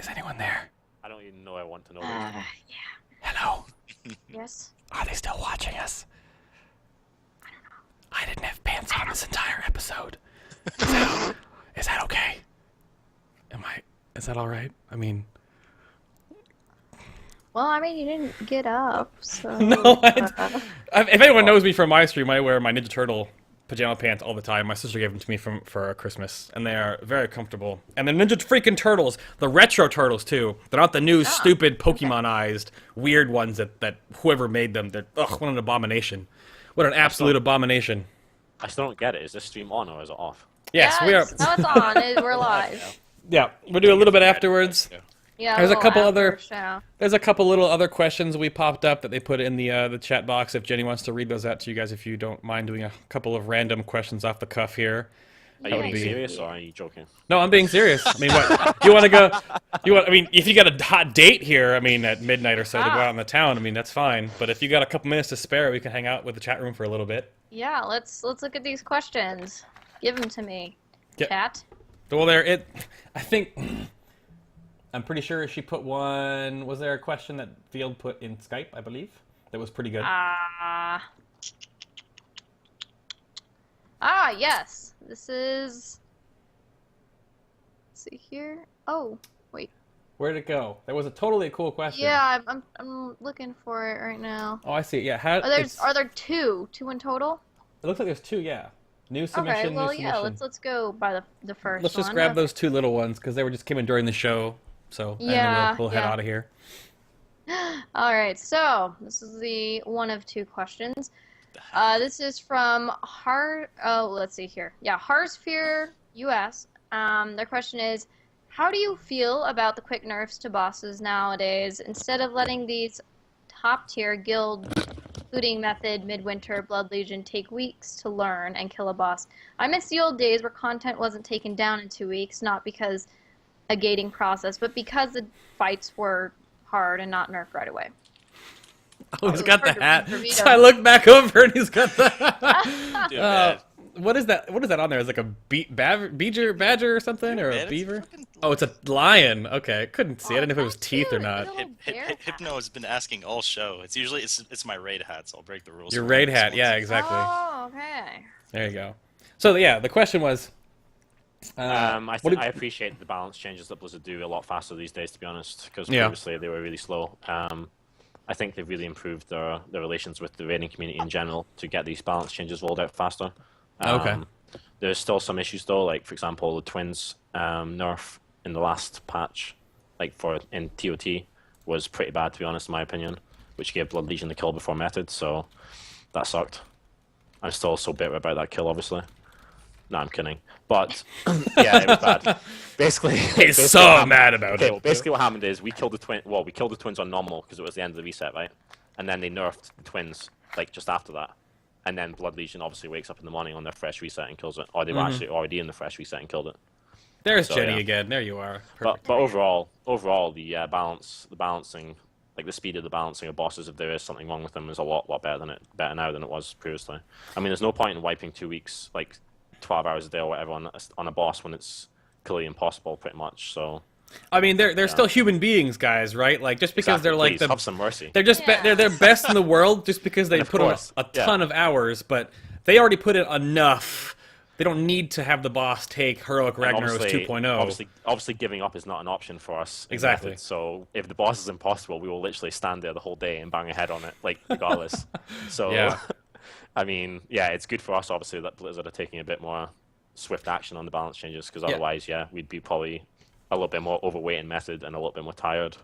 Is anyone there? I don't even know I want to know this. Yeah. Hello? Yes. Are they still watching us? I didn't have pants on this entire episode. Is that okay? Is that alright? I mean... Well, I mean, you didn't get up, so... No, if anyone knows me from my stream, I wear my Ninja Turtle pajama pants all the time. My sister gave them to me for Christmas, and they are very comfortable. And they're Ninja freaking Turtles, the retro Turtles too. They're not the new stupid Pokemon-ized weird ones that whoever made them. They're what an abomination! What an absolute abomination! I still don't get it. Is this stream on or is it off? Yes, we are. No, it's on. We're live. Yeah, we'll do a little bit afterwards. Yeah. There's a couple other. Yeah. There's a couple little other questions we popped up that they put in the chat box. If Jenny wants to read those out to you guys, if you don't mind doing a couple of random questions off the cuff here. Are you being serious or are you joking? No, I'm being serious. I mean, what you want to go? I mean, if you got a hot date here, I mean, at midnight or so to go out in the town, I mean, that's fine. But if you got a couple minutes to spare, we can hang out with the chat room for a little bit. Yeah. Let's look at these questions. Give them to me, Yeah. chat. Well, I think. I'm pretty sure she put one. Was there a question that Field put in Skype? I believe that was pretty good. Yes. This is. Let's see here. Oh, wait. Where'd it go? That was a totally cool question. Yeah, I'm looking for it right now. Oh, I see. Yeah. Are there two in total? It looks like there's two. Yeah. New submission. Okay. Well, new yeah. submission. Let's go by the first. Let's just one. grab those two little ones because they came in during the show. So Yeah, and then we'll head out of here. All right, so this is the one of two questions. This is from let's see here. Yeah, Harsphere US. Their question is, how do you feel about the quick nerfs to bosses nowadays? Instead of letting these top-tier guild looting method, Midwinter, Blood Legion take weeks to learn and kill a boss. I miss the old days where content wasn't taken down in 2 weeks, not because a gating process, but because the fights were hard and not nerfed right away. Oh, he's got the hat. So I look back over and he's got the. What is that? What is that on there? Is it like a badger or something, or a beaver? Oh, it's a lion. Okay, I couldn't see. I didn't know if it was teeth or not. Hypno has been asking all show. It's usually it's my raid hat, so I'll break the rules. Your raid hat, yeah, exactly. Oh, okay. There you go. So yeah, the question was. I appreciate the balance changes that Blizzard do a lot faster these days, to be honest, because previously they were really slow. I think they've really improved their relations with the raiding community in general to get these balance changes rolled out faster. Okay. There's still some issues though, like for example, the twins nerf in the last patch, like in TOT, was pretty bad, to be honest, in my opinion, which gave Blood Legion the kill before method, so that sucked. I'm still so bitter about that kill, obviously. No, I'm kidding. But yeah, it was bad. Basically, he's so mad about it. Well, basically, what happened is we killed the twins on normal because it was the end of the reset, right? And then they nerfed the twins like just after that. And then Blood Legion obviously wakes up in the morning on their fresh reset and kills it, or they were actually already in the fresh reset and killed it. There's Jenny again. There you are. But overall, the balancing, like the speed of the balancing of bosses, if there is something wrong with them, is a lot better now than it was previously. I mean, there's no point in wiping 2 weeks, like 12 hours a day or whatever on a boss when it's clearly impossible, pretty much. So I mean, they're still human beings, guys, right? Like just because they're like have some mercy. They're just they're best in the world just because they put on a ton of hours, but they already put in enough. They don't need to have the boss take Heroic Ragnaros 2.0. Obviously, giving up is not an option for us. Exactly. Method. So if the boss is impossible, we will literally stand there the whole day and bang a head on it, like regardless. So. Yeah. I mean, yeah, it's good for us, obviously, that Blizzard are taking a bit more swift action on the balance changes, because otherwise, we'd be probably a little bit more overweight in method and a little bit more tired,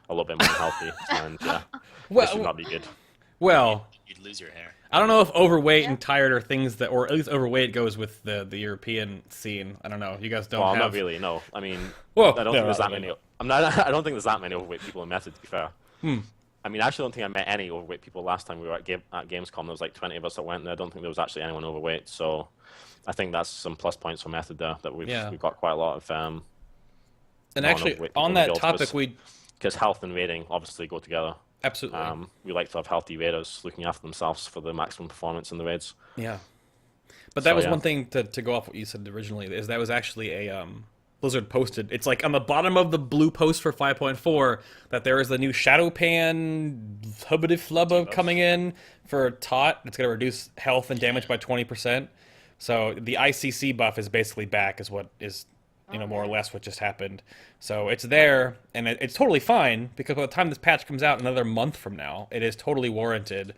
a little bit more unhealthy, and this would not be good. Well, you'd lose your hair. I don't know if overweight and tired are things that, or at least overweight goes with the European scene. I don't know. You guys don't have... Well, not really, no. I mean, I don't think there's that many... I don't think there's that many overweight people in method, to be fair. I mean, I actually don't think I met any overweight people last time we were at Gamescom. There was like 20 of us that went there. I don't think there was actually anyone overweight. So I think that's some plus points for Method there, that we've got quite a lot of... and actually, on that topic, because health and raiding obviously go together. Absolutely. We like to have healthy raiders looking after themselves for the maximum performance in the raids. Yeah. But that was one thing to go off what you said originally, is that was actually a Blizzard posted. It's like on the bottom of the blue post for 5.4 that there is the new Shadow Pan hubbity flubba coming in for Tot. It's going to reduce health and damage by 20%. So the ICC buff is basically back, is what is, more or less what just happened. So it's there, and it's totally fine, because by the time this patch comes out another month from now, it is totally warranted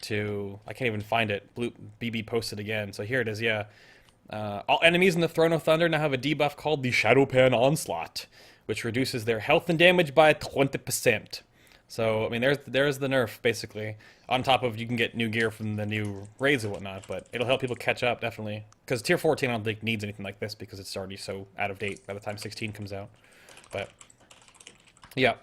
to... I can't even find it. BB posted again. So here it is, yeah. All enemies in the Throne of Thunder now have a debuff called the Shadow Pan Onslaught, which reduces their health and damage by 20%. So, I mean, there's the nerf, basically. On top of, you can get new gear from the new raids and whatnot, but it'll help people catch up, definitely. Because Tier 14, I don't think, needs anything like this, because it's already so out of date by the time 16 comes out. But, yeah.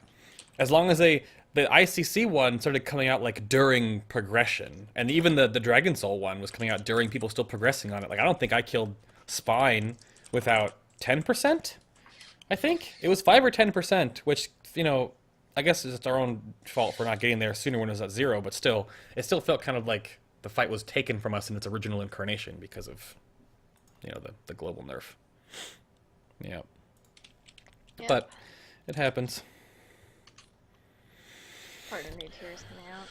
As long as the ICC one started coming out, like, during progression. And even the Dragon Soul one was coming out during people still progressing on it. Like, I don't think I killed Spine without 10%, I think. It was 5 or 10%, which, I guess it's our own fault for not getting there sooner when it was at 0, but still, it still felt kind of like the fight was taken from us in its original incarnation because of, the global nerf. Yeah. But it happens. Part of new tiers coming out.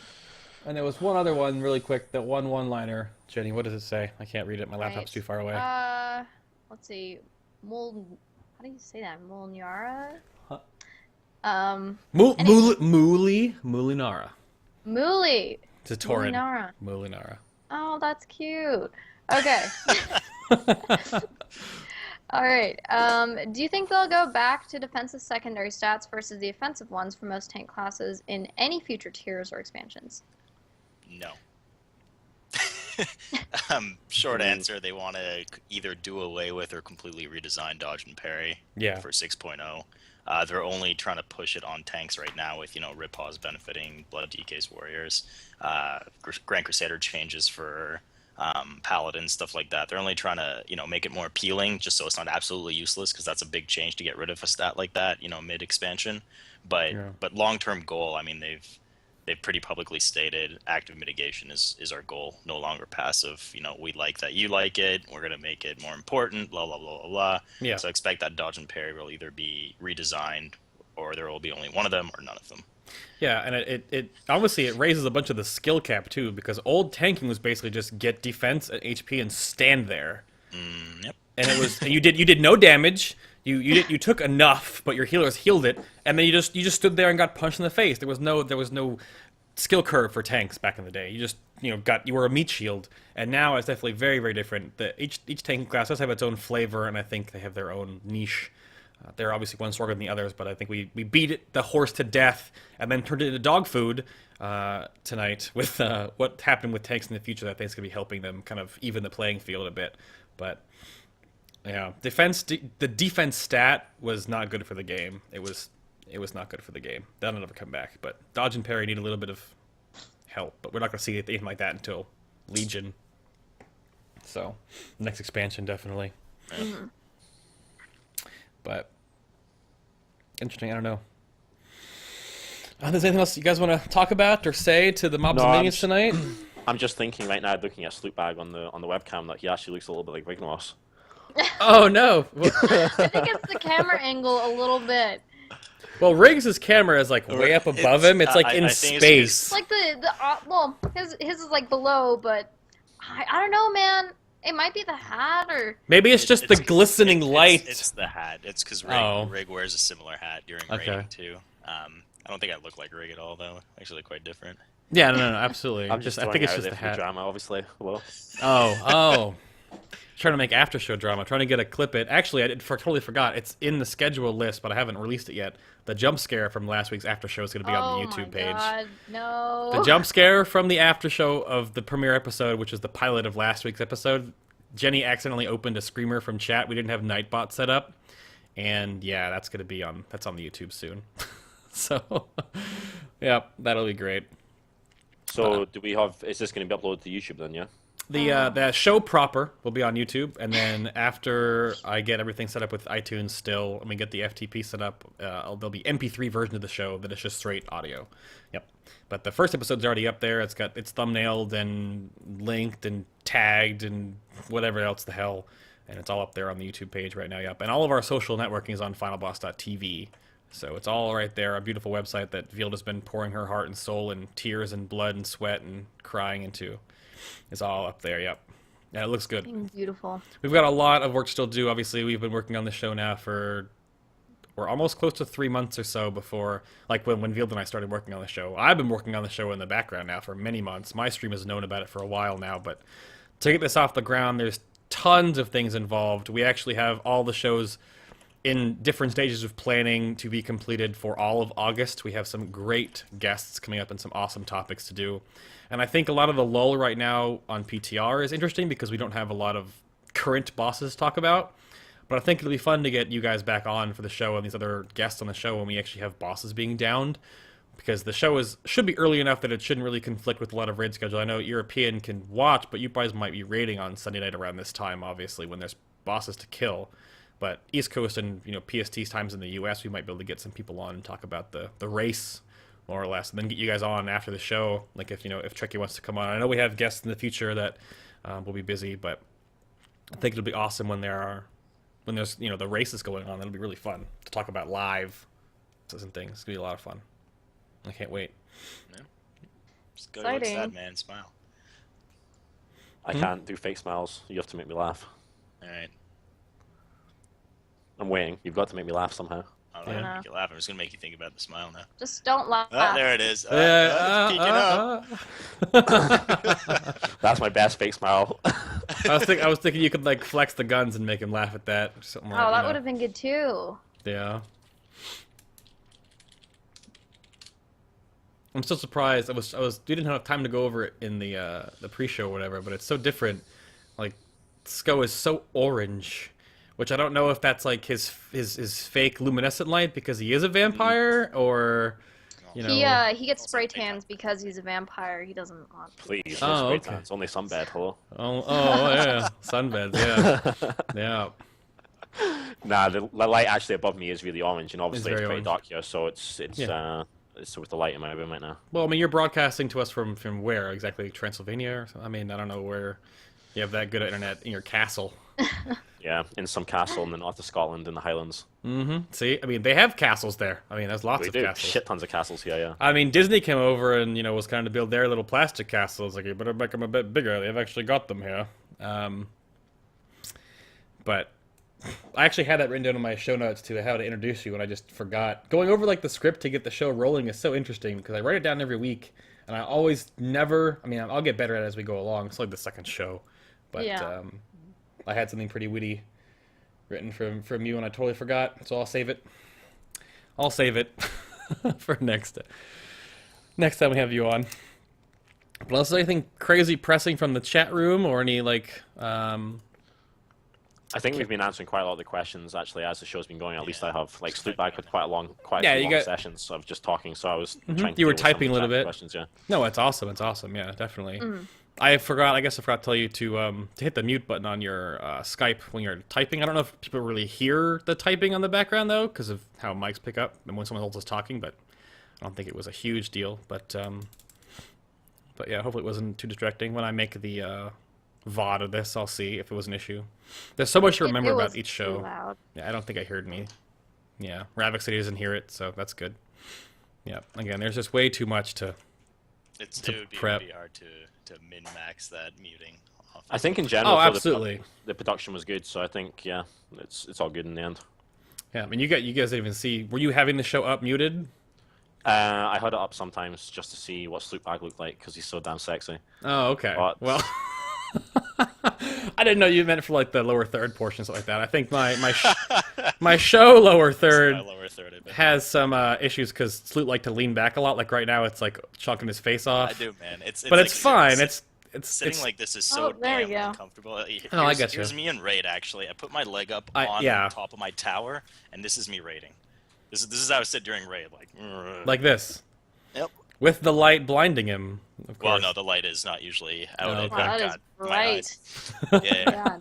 And there was one other one really quick, that one-liner. Jenny, what does it say? I can't read it. My laptop's too far away. Let's see. How do you say that? Molniara? Moolinara. Mooly. It's a Tauren. Moolinara. Moolinara. Oh, that's cute. Okay. All right. Do you think they'll go back to defensive secondary stats versus the offensive ones for most tank classes in any future tiers or expansions? No. Short answer, they want to either do away with or completely redesign dodge and parry for 6.0. They're only trying to push it on tanks right now with, Ripaws benefiting Blood DK's warriors, Grand Crusader changes for Paladin, stuff like that. They're only trying to, make it more appealing just so it's not absolutely useless, because that's a big change to get rid of a stat like that, mid-expansion. But long-term goal, I mean, they've pretty publicly stated active mitigation is our goal, no longer passive. We like that you like it, we're going to make it more important, blah, blah, blah, blah, blah. Yeah. So expect that dodge and parry will either be redesigned, or there will be only one of them, or none of them. Yeah, and it obviously it raises a bunch of the skill cap, too, because old tanking was basically just get defense and HP and stand there. Yep. And it was, you did no damage. You took enough, but your healers healed it, and then you just stood there and got punched in the face. There was no skill curve for tanks back in the day. You just you were a meat shield, and now it's definitely very, very different. Each tanking class does have its own flavor, and I think they have their own niche. They're obviously one stronger than the others, but I think we beat the horse to death and then turned it into dog food tonight with what happened with tanks in the future. That I think is going to be helping them kind of even the playing field a bit, but. Yeah, the defense stat was not good for the game. It was not good for the game. That'll never come back. But dodge and parry need a little bit of help. But we're not going to see anything like that until Legion. So, next expansion, definitely. Mm-hmm. But, interesting, I don't know. There's anything else you guys want to talk about or say to the mobs and minions tonight? I'm just thinking right now, looking at Slootbag on the webcam, that he actually looks a little bit like Vignos. Oh, no. I think it's the camera angle a little bit. Well, Riggs' camera is like way up above him. It's like in space. It's like his is like below, but I don't know, man. It might be the hat, or maybe it's just the glistening light. It's the hat. It's because Rig wears a similar hat during raiding too. I don't think I look like Rig at all, though. Actually, quite different. Yeah, no, absolutely. I think it's just the hat. Drama, obviously. Hello. Oh. Trying to make after show drama. Trying to get a clip it. Actually, I totally forgot. It's in the schedule list, but I haven't released it yet. The jump scare from last week's after show is going to be on the YouTube page. God, no. The jump scare from the after show of the premiere episode, which is the pilot of last week's episode. Jenny accidentally opened a screamer from chat. We didn't have Nightbot set up, and yeah, that's going to be on. That's on the YouTube soon. So, yeah, that'll be great. So, do we have? Is this going to be uploaded to YouTube then? Yeah. The show proper will be on YouTube, and then after I get everything set up with iTunes still, and we get the FTP set up, there'll be MP3 version of the show that is just straight audio. Yep. But the first episode's already up there. It's thumbnailed and linked and tagged and whatever else the hell. And it's all up there on the YouTube page right now, yep. And all of our social networking is on FinalBoss.tv. So it's all right there, a beautiful website that Vilda's been pouring her heart and soul and tears and blood and sweat and crying into. It's all up there, yep. Yeah, it looks good. Beautiful. We've got a lot of work still to do. Obviously, we've been working on the show now for... We're almost close to 3 months or so before... Like, when Vilda and I started working on the show. I've been working on the show in the background now for many months. My stream has known about it for a while now, but to get this off the ground, there's tons of things involved. We actually have all the shows in different stages of planning to be completed for all of August. We have some great guests coming up and some awesome topics to do. And I think a lot of the lull right now on PTR is interesting because we don't have a lot of current bosses to talk about. But I think it'll be fun to get you guys back on for the show and these other guests on the show when we actually have bosses being downed. Because the show should be early enough that it shouldn't really conflict with a lot of raid schedule. I know European can watch, but you guys might be raiding on Sunday night around this time, obviously, when there's bosses to kill. But East Coast and PST times in the US, we might be able to get some people on and talk about the race, more or less, and then get you guys on after the show. Like if Tricky wants to come on. I know we have guests in the future that will be busy, but I think it'll be awesome when there's the races going on. It'll be really fun to talk about live and things. It's gonna be a lot of fun. I can't wait. Yeah. Just go to look sad, man. Smile. I can't do fake smiles. You have to make me laugh. All right. I'm waiting. You've got to make me laugh somehow. I'm not gonna make you laugh. I'm just gonna make you think about the smile now. Just don't laugh. Oh, there it is. It's peeking up. That's my best fake smile. I was thinking you could like flex the guns and make him laugh at that. Or something like, that would have been good too. Yeah. I'm still surprised. We didn't have time to go over it in the pre-show or whatever, but it's so different. Like, Sco is so orange, which I don't know if that's like his fake luminescent light because he is a vampire, or He gets spray tans because he's a vampire. He doesn't want to. Please, no spray tans. Only sunbed, hello. Oh yeah, sunbeds, yeah, yeah. Nah, the light actually above me is really orange, and obviously it's pretty orange. dark here, so it's with the light in my room right now. Well, I mean, you're broadcasting to us from where exactly? Transylvania or something? I mean, I don't know where you have that good internet in your castle. Yeah, in some castle in the north of Scotland in the Highlands. Mm-hmm. See, I mean, they have castles there. I mean, there's lots of castles. Shit tons of castles here, yeah. I mean, Disney came over and was kind of build their little plastic castles. Like, you better make them a bit bigger. They've actually got them here. But I actually had that written down in my show notes to how to introduce you, and I just forgot. Going over like the script to get the show rolling is so interesting because I write it down every week, and I always never. I mean, I'll get better at it as we go along. It's like the second show, but I had something pretty witty written from you, and I totally forgot. So I'll save it. I'll save it for next time we have you on. But unless there's anything crazy pressing from the chat room or any like. I think we've been answering quite a lot of the questions actually as the show's been going. At least I have. Like Slootbag had quite a few long sessions of just talking, so I was trying to. You were typing a little bit. Questions, yeah. No, it's awesome. It's awesome. Yeah, definitely. I guess I forgot to tell you to hit the mute button on your Skype when you're typing. I don't know if people really hear the typing on the background though, because of how mics pick up and when someone else is talking. But I don't think it was a huge deal. But yeah, hopefully it wasn't too distracting. When I make the VOD of this, I'll see if it was an issue. There's so much to remember about each show. Loud. Yeah, I don't think I heard me. Yeah, Ravik said he doesn't hear it, so that's good. Yeah, again, there's just way too much to it would be prep. pretty hard to min-max that muting. I think in general, absolutely, the production was good, so I think it's all good in the end. Yeah, I mean, you guys didn't even see. Were you having the show up muted? I had it up sometimes just to see what Slootbag looked like because he's so damn sexy. Oh, okay. But... Well, I didn't know you meant for like the lower third portion, something like that. I think my show lower third has some issues because Sloot like to lean back a lot. Like right now, it's like chunking his face off. I do, man. But it's fine. It's sitting like this is so damn uncomfortable. I get you. Here's me in raid. Actually, I put my leg up on top of my tower, and this is me raiding. This is how I sit during raid, like this. Yep. With the light blinding him, of course. Well, no, the light is not usually out. Okay. That is bright. Yeah.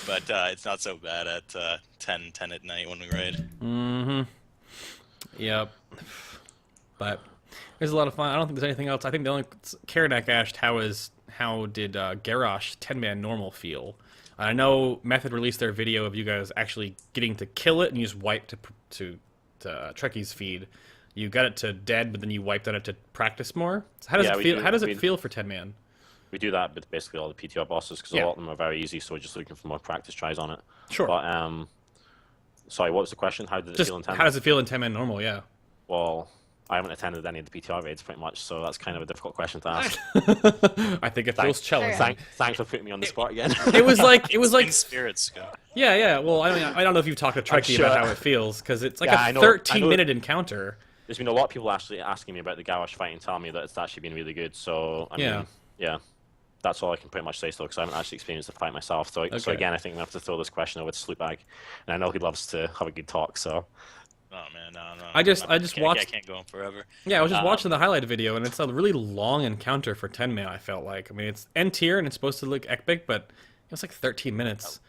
But it's not so bad at 10 at night when we raid. Mm-hmm. Yep. But there's a lot of fun. I don't think there's anything else. I think the only Karanak asked how did Garrosh 10-man normal feel? I know Method released their video of you guys actually getting to kill it, and you just wipe to Trekkie's feed. You got it to dead, but then you wiped on it to practice more. So how does it feel? How does it feel for 10-man? We do that with basically all the PTR bosses because a lot of them are very easy, so we're just looking for more practice tries on it. Sure. But sorry, what was the question? How did it feel in 10-man? How does it feel in 10-man normal? Yeah. Well, I haven't attended any of the PTR raids pretty much, so that's kind of a difficult question to ask. I think it feels challenging. Thanks for putting me on the spot again. It was like in spirits. Yeah, yeah. Well, I don't know if you've talked to Trekkie about how it feels because it's like a 13-minute encounter. There's been a lot of people actually asking me about the Garrosh fight and telling me that it's actually been really good. So I mean, yeah, that's all I can pretty much say still because I haven't actually experienced the fight myself. So again, I think we have to throw this question over to Slootbag, and I know he loves to have a good talk. So. Oh man, no. I just watched. I can't go on forever. Yeah, I was just watching the highlight video, and it's a really long encounter for 10-man. I felt like. I mean, it's N tier and it's supposed to look epic, but it was like 13 minutes.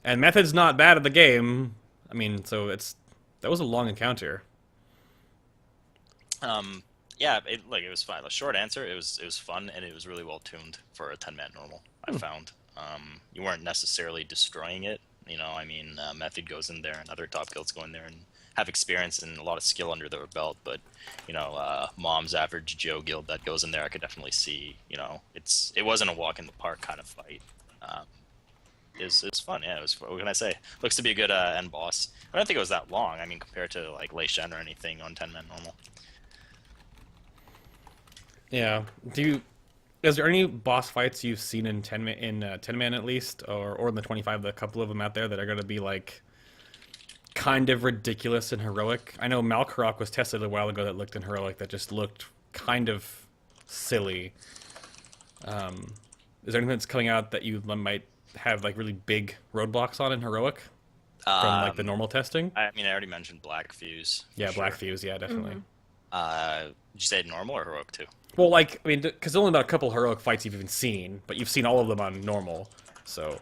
And Method's not bad at the game. I mean, so that was a long encounter. Yeah, it was fine. The short answer, it was fun and it was really well tuned for a 10-man normal. I found you weren't necessarily destroying it. You know, I mean, Method goes in there and other top guilds go in there and have experience and a lot of skill under their belt. But you know, Mom's average Joe guild that goes in there, I could definitely see. You know, it wasn't a walk in the park kind of fight. It's fun. Yeah, it was. What can I say? Looks to be a good end boss. I don't think it was that long. I mean, compared to like Lei Shen or anything on 10-man normal. Yeah. Is there any boss fights you've seen in 10-man at least, or in the 25, a couple of them out there that are going to be like kind of ridiculous and heroic? I know Malkarok was tested a while ago that looked in heroic that just looked kind of silly. Is there anything that's coming out that you might have like really big roadblocks on in heroic from like the normal testing? I mean, I already mentioned Black Fuse. Yeah, Black Fuse. Yeah, definitely. Did you say normal or heroic too? Well, like, I mean, because only about a couple heroic fights you've even seen, but you've seen all of them on normal, so.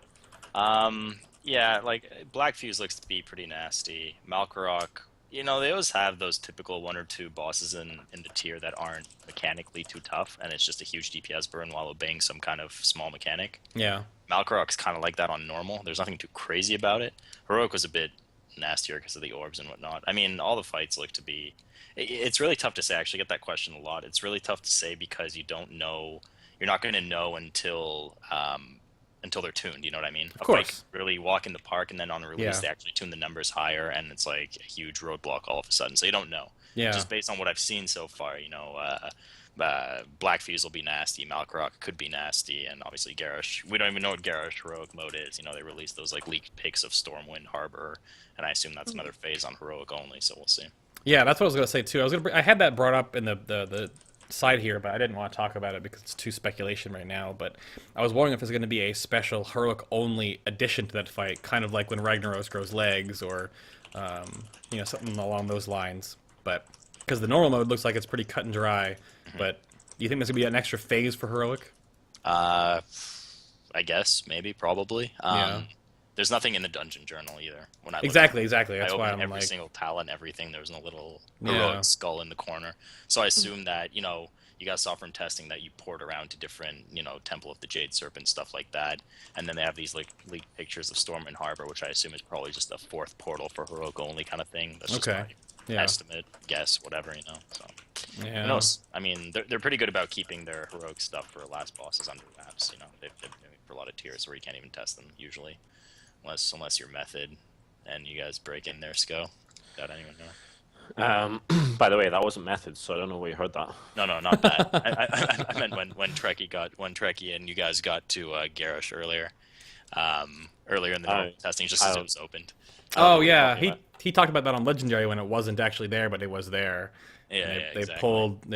Yeah, like, Black Fuse looks to be pretty nasty. Malkarok, you know, they always have those typical one or two bosses in the tier that aren't mechanically too tough, and it's just a huge DPS burn while obeying some kind of small mechanic. Yeah. Malkarok's kind of like that on normal. There's nothing too crazy about it. Heroic was a bit nastier because of the orbs and whatnot. I mean, all the fights look to be... It's really tough to say. I actually get that question a lot. It's really tough to say because you don't know. You're not going to know until they're tuned. You know what I mean? Of course. Really walk in the park, and then on the release they actually tune the numbers higher, and it's like a huge roadblock all of a sudden. So you don't know. Yeah. Just based on what I've seen so far, you know, Black Fuse will be nasty. Malkarok could be nasty, and obviously Garrosh. We don't even know what Garrosh heroic mode is. You know, they released those like leaked pics of Stormwind Harbor, and I assume that's another phase on heroic only. So we'll see. Yeah, that's what I was gonna say too. I had that brought up in the side here, but I didn't want to talk about it because it's too speculation right now. But I was wondering if there's going to be a special heroic only addition to that fight, kind of like when Ragnaros grows legs, or you know, something along those lines. But because the normal mode looks like it's pretty cut and dry, but do you think there's gonna be an extra phase for heroic? I guess maybe probably. Yeah. There's nothing in the dungeon journal either. When I exactly. That's I why opened I'm every like single talent, everything. There was no little heroic skull in the corner. So I assume that, you know, you guys saw from testing that you port around to different, you know, Temple of the Jade Serpent, stuff like that. And then they have these like leaked pictures of Stormwind Harbor, which I assume is probably just a fourth portal for heroic only kind of thing. That's just my estimate, guess, whatever, you know. So who knows? I mean, they're pretty good about keeping their heroic stuff for last bosses under wraps. You know, they've been doing it for a lot of tiers where you can't even test them usually. Unless you're Method and you guys break in there, Sco. Without anyone know. By the way, that wasn't Method, so I don't know where you heard that. No, not that. I meant when Trekkie and you guys got to Garrosh earlier in the testing, just as it was opened. Oh yeah, he talked about that on Legendary when it wasn't actually there, but it was there. Yeah, they exactly.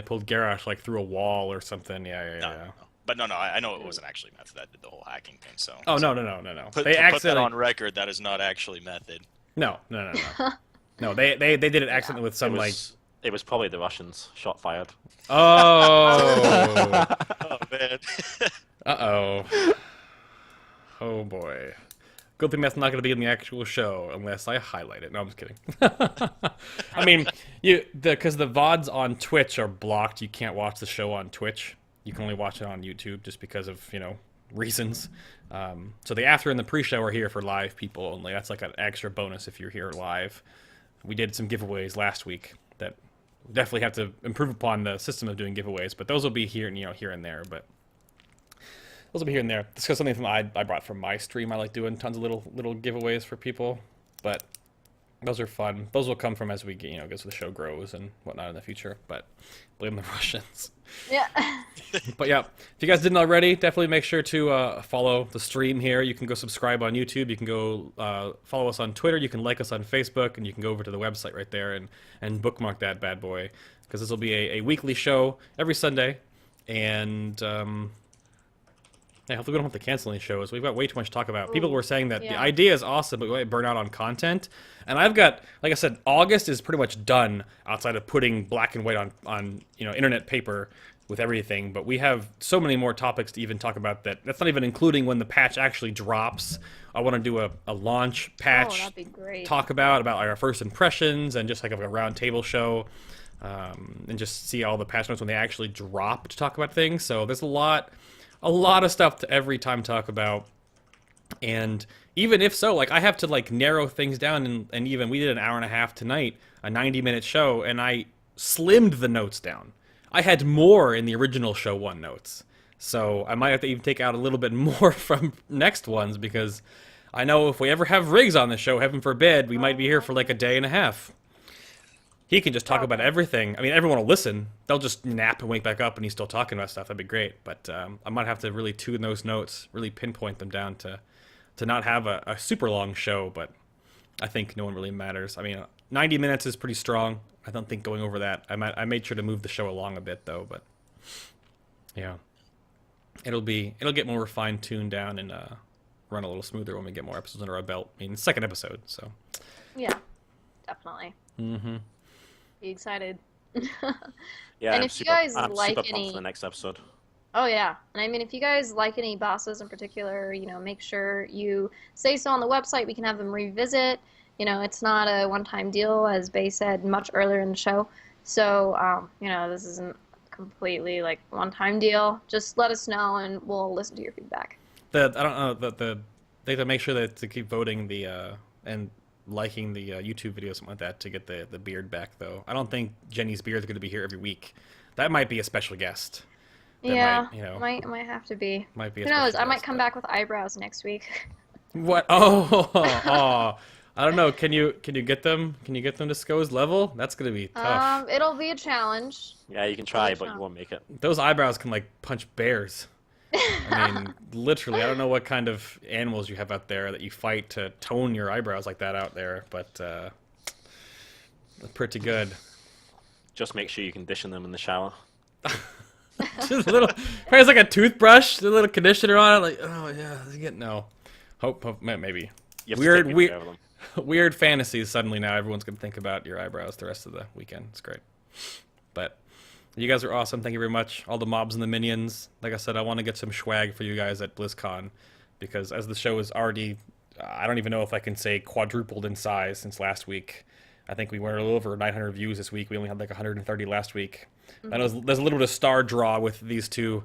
pulled Garrosh like through a wall or something. Yeah. No. But no, I know it wasn't actually Method that did the whole hacking thing. So. Oh no. Put that on record. That is not actually Method. No. No, they did it accidentally with some It was probably the Russians. Shot fired. Oh. Oh man. Uh-oh. Oh boy. Good thing that's not going to be in the actual show unless I highlight it. No, I'm just kidding. I mean, because the VODs on Twitch are blocked. You can't watch the show on Twitch. You can only watch it on YouTube just because of, you know, reasons. So the after and the pre-show are here for live people only. That's like an extra bonus if you're here live. We did some giveaways last week that definitely have to improve upon the system of doing giveaways, but those will be here, here and there. But those will be here and there. This is something from I brought from my stream. I like doing tons of little giveaways for people, but those are fun. Those will come from as we as the show grows and whatnot in the future. But blame the Russians. Yeah. But yeah, if you guys didn't already, definitely make sure to follow the stream here. You can go subscribe on YouTube. You can go follow us on Twitter. You can like us on Facebook, and you can go over to the website right there and bookmark that bad boy, because this will be a weekly show every Sunday. And yeah, hopefully we don't have to cancel any shows. We've got way too much to talk about. People were saying that the idea is awesome, but we might burn out on content. And I've got, like I said, August is pretty much done outside of putting black and white on internet paper with everything. But we have so many more topics to even talk about that. That's not even including when the patch actually drops. I want to do a launch patch that'd be great. talk about our first impressions and just like a round table show. And just see all the patch notes when they actually drop to talk about things. So there's a lot of stuff to every time talk about. And even if so, like, I have to like narrow things down, and even we did an hour and a half tonight, a 90-minute show, and I slimmed the notes down. I had more in the original show 1 notes. So I might have to even take out a little bit more from next ones, because I know if we ever have Riggs on the show, heaven forbid, we might be here for like a day and a half. He can just talk about everything. I mean, everyone will listen. They'll just nap and wake back up, and he's still talking about stuff. That'd be great. But I might have to really tune those notes, really pinpoint them down to not have a super long show. But I think no one really matters. I mean, 90 minutes is pretty strong. I don't think going over that. I made sure to move the show along a bit, though. But yeah, it'll get more refined, tuned down, and run a little smoother when we get more episodes under our belt. I mean, second episode, so Yeah, definitely. Mm-hmm. Be excited. Yeah, and if you guys I'm like super pumped any, for the next episode. oh yeah, and I mean, if you guys like any bosses in particular, make sure you say so on the website. We can have them revisit. It's not a one-time deal, as Bay said much earlier in the show. So, this isn't completely like one-time deal. Just let us know, and we'll listen to your feedback. I don't know they have to make sure that to keep voting and liking the YouTube video, something like that, to get the beard back, though. I don't think Jenny's beard is going to be here every week. That might be a special guest. That might have to be. Might be. Who knows? I might come back with eyebrows next week. What? Oh, I don't know. Can you get them? Can you get them to Sco's level? That's going to be tough. It'll be a challenge. Yeah, you can try, but you won't make it. Those eyebrows can like punch bears. I mean, literally, I don't know what kind of animals you have out there that you fight to tone your eyebrows like that out there, but pretty good. Just make sure you condition them in the shower. Just a little, probably like a toothbrush, a little conditioner on it, like, oh yeah, no. Hope maybe. Weird fantasies suddenly now. Everyone's going to think about your eyebrows the rest of the weekend. It's great. But you guys are awesome. Thank you very much. All the mobs and the minions. Like I said, I want to get some swag for you guys at BlizzCon, because as the show is already, I don't even know if I can say quadrupled in size since last week. I think we went a little over 900 views this week. We only had like 130 last week. Mm-hmm. There's a little bit of star draw with these two,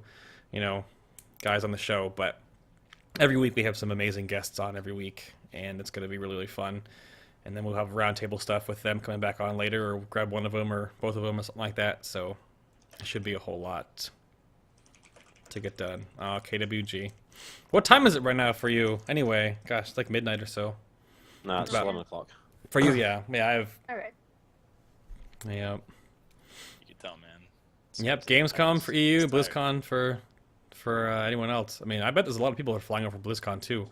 guys on the show. But every week we have some amazing guests on every week, and it's going to be really, really fun. And then we'll have roundtable stuff with them coming back on later, or grab one of them or both of them or something like that. So it should be a whole lot to get done. KWG. What time is it right now for you? Anyway, gosh, it's like midnight or so. No, it's 11 o'clock. For you, yeah. Yeah, I have... All right. Yep. You can tell, man. Yep, Gamescom for EU, BlizzCon for anyone else. I mean, I bet there's a lot of people that are flying over from BlizzCon, too.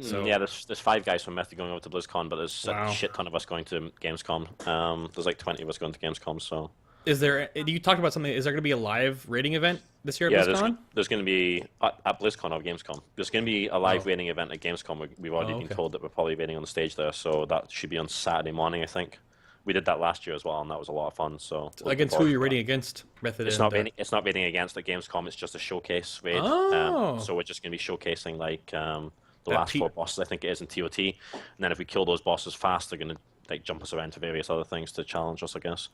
So yeah, there's 5 guys from Mythic going over to BlizzCon, but there's a shit ton of us going to Gamescom. There's like 20 of us going to Gamescom, so... Is there... You talked about something... Is there going to be a live rating event this year at BlizzCon? There's going to be... At BlizzCon or Gamescom. There's going to be a live rating event at Gamescom. We've already been told that we're probably waiting on the stage there, so that should be on Saturday morning, I think. We did that last year as well, and that was a lot of fun, so... Against who you're rating against? Method it's not rating against at Gamescom, it's just a showcase raid. So we're just going to be showcasing, like... the last 4 bosses, I think it is, in TOT. And then if we kill those bosses fast, they're going to like jump us around to various other things to challenge us, I guess.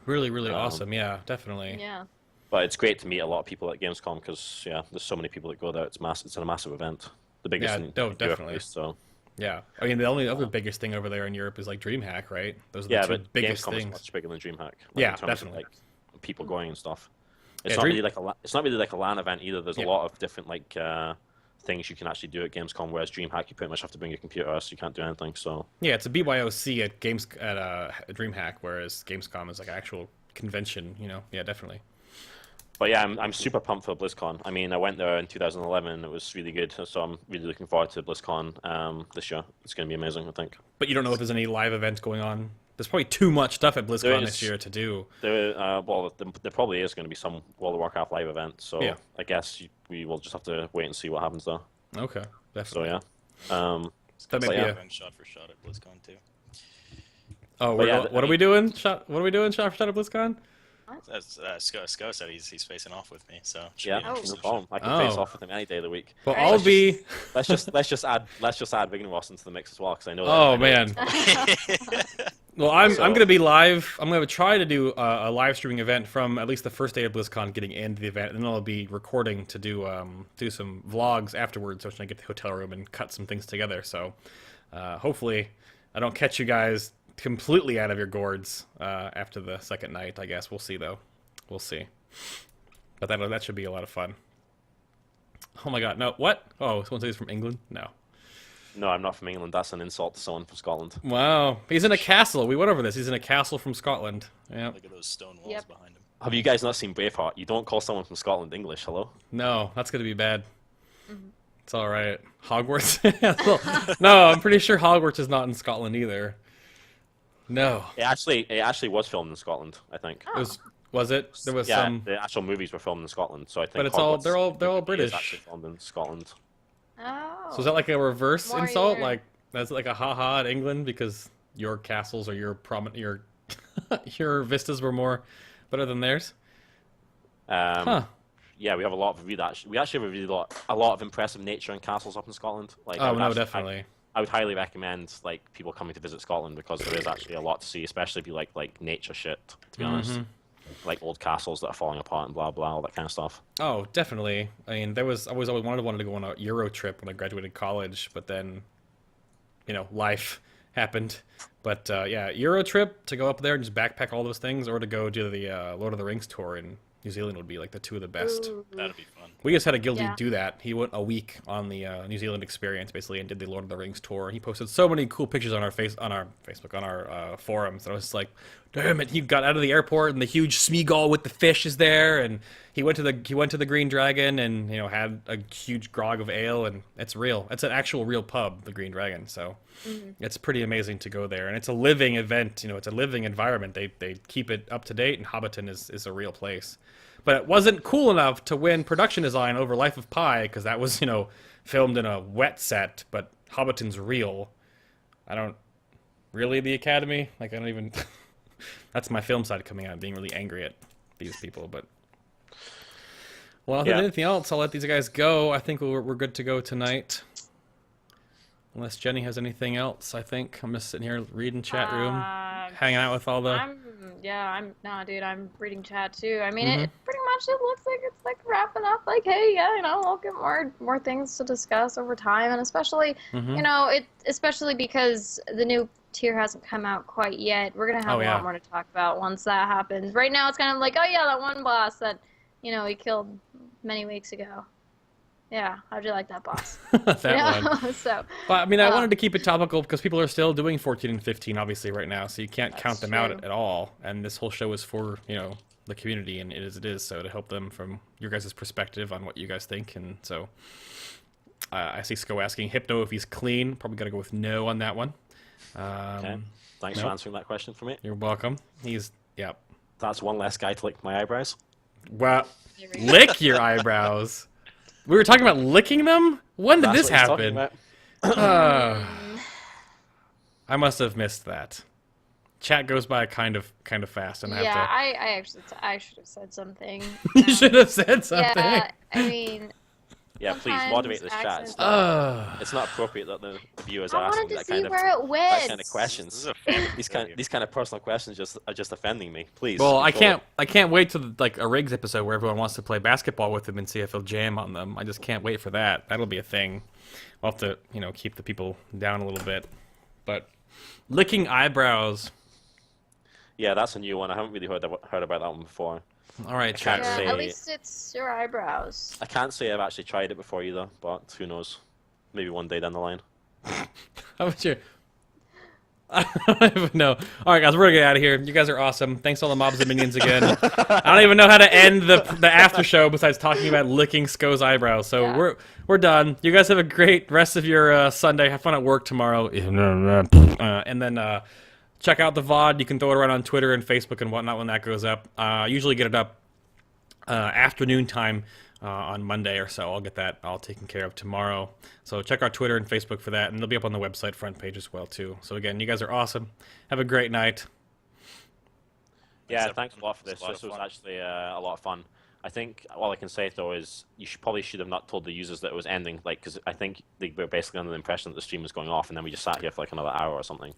Really, really awesome. Yeah, definitely. Yeah. But it's great to meet a lot of people at Gamescom because there's so many people that go there. It's a massive event, the biggest in Europe, definitely. at least, so. Yeah, I mean the only other biggest thing over there in Europe is like DreamHack, right? Those are the two but biggest Gamescom things. is much bigger than DreamHack. Like, Yeah, in terms definitely. Of, like, people going and stuff. It's not really like it's not really like a LAN event either. There's a lot of different like things you can actually do at Gamescom, whereas DreamHack you pretty much have to bring your computer, so you can't do anything. So yeah, it's a BYOC at DreamHack, whereas Gamescom is like an actual convention. Yeah, definitely. But yeah, I'm super pumped for BlizzCon. I mean, I went there in 2011 and it was really good, so I'm really looking forward to BlizzCon this year. It's going to be amazing, I think. But you don't know if there's any live events going on? There's probably too much stuff at BlizzCon this year to do. There probably is going to be some World of Warcraft live event, so I guess we will just have to wait and see what happens there. Okay, definitely. So that may be a shot for shot at BlizzCon too. Oh, what are we doing? Shot for shot at BlizzCon? Sco said he's facing off with me, so no problem. I can face off with him any day of the week. Well, I'll be. Let's just add Vigneros into the mix as well, because I know. Oh man. Well, I'm gonna be live. I'm gonna try to do a live streaming event from at least the first day of BlizzCon, getting into the event, and then I'll be recording to do some vlogs afterwards, so I get to the hotel room and cut some things together. So hopefully, I don't catch you guys completely out of your gourds after the second night. I guess we'll see though. We'll see. But that should be a lot of fun. Oh my God! No, what? Oh, someone says he's from England? No. No, I'm not from England. That's an insult to someone from Scotland. Wow, he's in a castle. We went over this. He's in a castle from Scotland. Yeah. Look at those stone walls behind him. Have you guys not seen Braveheart? You don't call someone from Scotland English. Hello? No, that's gonna be bad. It's all right. Hogwarts. No, I'm pretty sure Hogwarts is not in Scotland either. No. It actually was filmed in Scotland, I think. Oh. Was it? There was some. The actual movies were filmed in Scotland, so I think. But it's Hogwarts, they're all British. Is actually filmed in Scotland. Oh. So is that like a reverse More insult? either. Like that's like a haha at England because your castles or your your your vistas were more better than theirs? Yeah, we have a lot of we actually have a lot of impressive nature and castles up in Scotland. Like, Definitely. I would highly recommend like people coming to visit Scotland because there is actually a lot to see, especially if you like nature shit. To be honest, like old castles that are falling apart and blah blah, all that kind of stuff. Oh, definitely. I mean, I always wanted to go on a Euro trip when I graduated college, but then, life happened. But yeah, Euro trip to go up there and just backpack all those things, or to go do the Lord of the Rings tour in New Zealand would be like the two of the best. Ooh. That'd be fun. We just had a guildie do that. He went a week on the New Zealand experience basically and did the Lord of the Rings tour. And he posted so many cool pictures on our Facebook, on our forums. And I was just like, damn it! He got out of the airport and the huge Smeagol with the fish is there, and he went to the Green Dragon and had a huge grog of ale, and it's real. It's an actual real pub, the Green Dragon. So it's pretty amazing to go there, and it's a living event. It's a living environment. They keep it up to date, and Hobbiton is a real place. But it wasn't cool enough to win production design over Life of Pi because that was, filmed in a wet set. But Hobbiton's real. I don't really the Academy. Like I don't even. That's my film side coming out, being really angry at these people. But well, if there's anything else, I'll let these guys go. I think we're good to go tonight. Unless Jenny has anything else, I think I'm just sitting here reading chat room, hanging out with all the. I'm reading chat too. I mean, it pretty much it looks like it's like wrapping up. Like, hey, we'll get more things to discuss over time, and especially, especially because the new tier hasn't come out quite yet. We're gonna have a lot more to talk about once that happens. Right now, it's kind of like, oh yeah, that one boss that he killed many weeks ago. Yeah, how'd you like that boss? That one. So, but I mean, I wanted to keep it topical because people are still doing 14 and 15, obviously, right now. So you can't count them out at all. And this whole show is for the community, and it is. So to help them from your guys' perspective on what you guys think, and so I see Sco asking Hypno if he's clean. Probably gotta go with no on that one. Okay. Thanks for answering that question for me. You're welcome. That's one less guy to lick my eyebrows. Well, lick your eyebrows. We were talking about licking them? When did this happen? I must have missed that. Chat goes by kind of fast, and I should have said something. You should have said something. Yeah, I mean, Yeah, please Sometimes moderate this chat. accents- It's not appropriate that the viewers I are asking wanted to that see kind of where it went. that kind of This questions. is a family These kind of personal questions are just offending me. Please. Well, control I can't wait to like a Riggs episode where everyone wants to play basketball with him and see if he'll jam on them. I just can't wait for that. That'll be a thing. We'll have to, keep the people down a little bit. But licking eyebrows. Yeah, that's a new one. I haven't really heard about that one before. All right, can't chat Yeah, say- room. at least it's your eyebrows. I can't say I've actually tried it before either, but who knows? Maybe one day down the line. How about you? I don't even know. All right, guys, we're gonna get out of here. You guys are awesome. Thanks to all the mobs and minions again. I don't even know how to end the after show besides talking about licking Sco's eyebrows. So Yeah. we're done. You guys have a great rest of your Sunday. Have fun at work tomorrow. And then check out the VOD. You can throw it around on Twitter and Facebook and whatnot when that goes up. I usually get it up afternoon time on Monday or so. I'll get that all taken care of tomorrow. So check our Twitter and Facebook for that, and they'll be up on the website front page as well too. So again, you guys are awesome. Have a great night. Yeah, Except thanks a lot for this. it's a lot This of was fun. actually a lot of fun. I think all I can say though is you probably should have not told the users that it was ending, like because I think they were basically under the impression that the stream was going off, and then we just sat here for like another hour or something.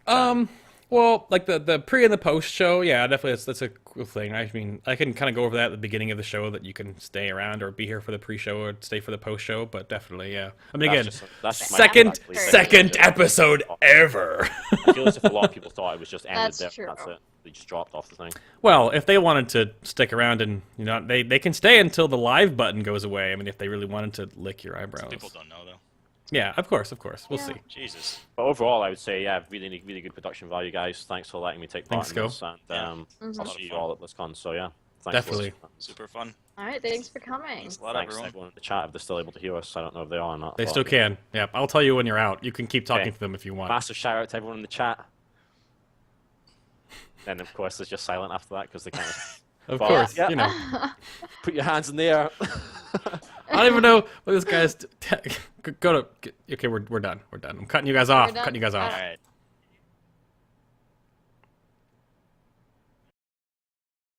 Well, like the pre and the post show, yeah, definitely that's a cool thing. I mean, I can kind of go over that at the beginning of the show that you can stay around or be here for the pre-show or stay for the post show, but definitely, yeah. I mean, again, That's just my second actually. episode ever. I feel as if a lot of people thought it was just ended That's there. true. That's it. They just dropped off the thing. Well, if they wanted to stick around and they can stay until the live button goes away. I mean, if they really wanted to lick your eyebrows. People don't know though. Yeah, of course. We'll Yeah. see. Jesus. But overall, I would say, yeah, really good production value, guys. Thanks for letting me take part Thanks, in Sco. this, and Mhm. I'll see you all at BlizzCon. So yeah, thanks. Definitely. Super fun. All right, thanks for coming. Thanks a lot, Thanks everyone. everyone in the chat if they're still able to hear us. I don't know if they are or not. They but still can. Yeah, I'll tell you when you're out. You can keep talking Okay. to them if you want. Massive shout out to everyone in the chat. Then of course there's just silent after that because they kind Of But- course, Yeah. put your hands in the air. I don't even know what this guy's. Go to. Okay, we're done. We're done. I'm cutting you guys off. We're done? Cutting you guys off. All right.